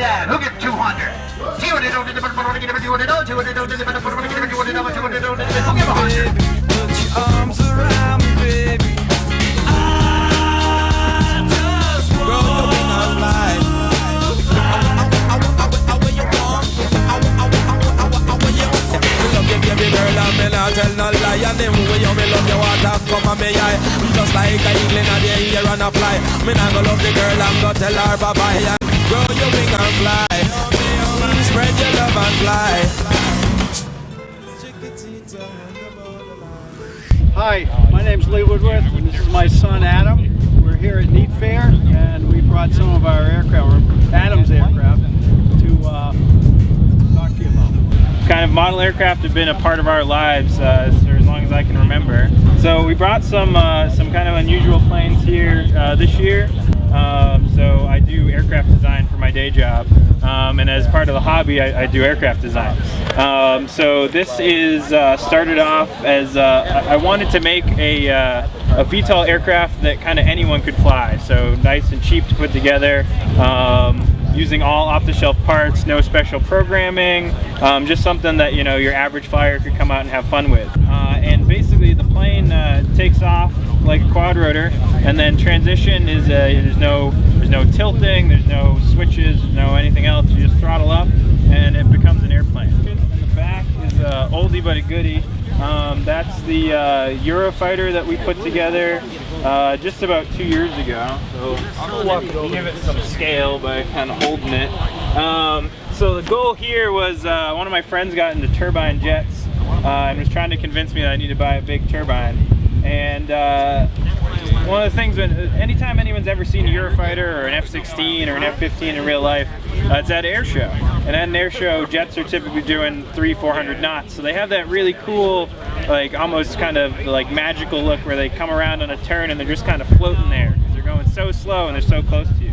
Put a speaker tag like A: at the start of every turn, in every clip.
A: that? Who gets 200? Give him 100.
B: Put your arms around me, baby. I just wanna fly. Where you want? Where you want? Me love you, baby girl, and me not tell no lie. And them way you me love you, water come on me eye. Just like a eagle in the air and a fly. Me not go love the girl, I'm gonna tell her bye bye. Grow your wing and fly. Spread your love and fly.
C: Hi, my name's Lee Woodworth, and this is my son Adam. We're here at Neat Fair, and we brought some of our aircraft, or Adam's aircraft, to talk to you about.
D: Kind of model aircraft have been a part of our lives for as long as I can remember. So we brought some kind of unusual planes here this year. So I do aircraft design for my day job, and as part of the hobby, I do aircraft design. So this is started off as I wanted to make a VTOL aircraft that kind of anyone could fly. So nice and cheap to put together. Using all off-the-shelf parts, no special programming, just something that your average flyer could come out and have fun with. And basically, the plane takes off like a quad rotor, and then transition is there's no tilting, there's no switches, no anything else. You just throttle up, and it becomes an airplane. In the back is an oldie but a goodie. That's the Eurofighter that we put together just about 2 years ago. So I'll give it some scale by kind of holding it. So the goal here was one of my friends got into turbine jets and was trying to convince me that I need to buy a big turbine. And one of the things, anytime anyone's ever seen a Eurofighter or an F-16 or an F-15 in real life, it's at an air show. And at an air show, jets are typically doing 300-400 knots. So they have that really cool, like almost kind of like magical look where they come around on a turn and they're just kind of floating there because they're going so slow and they're so close to you.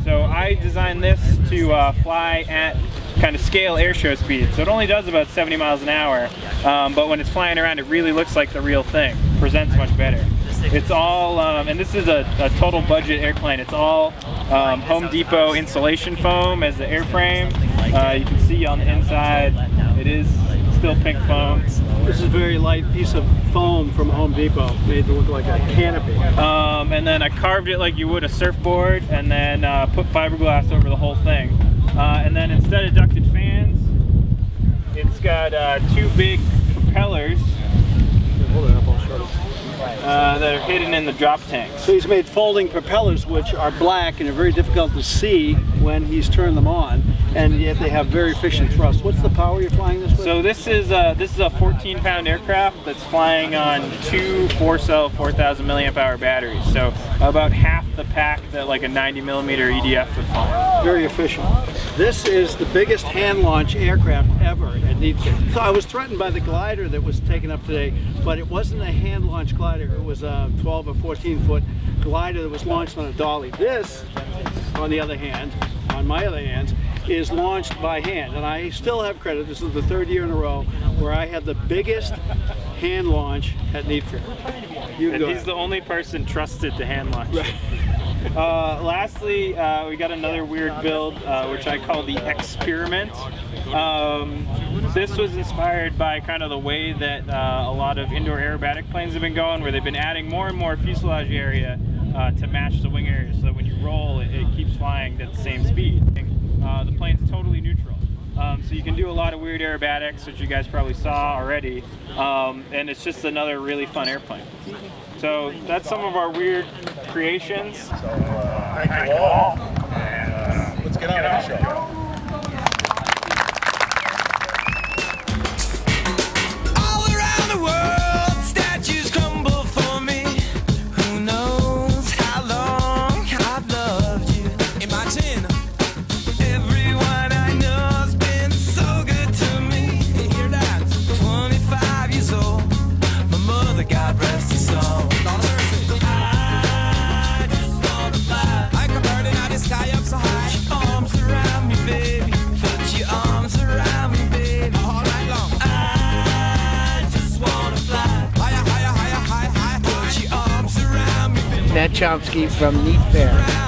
D: So I designed this to fly at kind of scale air show speed. So it only does about 70 miles an hour, but when it's flying around, it really looks like the real thing. Presents much better. It's all, and this is a total budget airplane. It's all Home Depot insulation foam as the airframe. You can see on the inside, it is still pink foam.
C: This is a very light piece of foam from Home Depot, made to look like a canopy.
D: And then I carved it like you would a surfboard, and then put fiberglass over the whole thing. And then instead of ducted fans, it's got two big propellers that are hidden in the drop tanks.
C: So he's made folding propellers which are black and are very difficult to see when he's turned them on, and yet they have very efficient thrust. What's the power you're flying this with?
D: So this is a 14-pound aircraft that's flying on two 4-cell 4,000 milliamp hour batteries. So about half the pack that like a 90mm EDF would fly.
C: Very efficient. This is the biggest hand launch aircraft ever at Neat Fair. So I was threatened by the glider that was taken up today, but it wasn't a hand launch glider. It was a 12 or 14 foot glider that was launched on a dolly. This, on the other hand, on my other hand, is launched by hand, and I still have credit. This is the third year in a row where I had the biggest hand launch at Neat Fair.
D: And he's the only person trusted to hand launch.
C: Right.
D: Lastly, we got another weird build, which I call the Experiment. This was inspired by kind of the way that a lot of indoor aerobatic planes have been going, where they've been adding more and more fuselage area to match the wing area, so that when you roll, it keeps flying at the same speed. The plane's totally neutral. So you can do a lot of weird aerobatics, which you guys probably saw already, and it's just another really fun airplane. So that's some of our weird creations.
E: So thank you all, and let's get on with the show.
F: Chomsky from Neat Fair.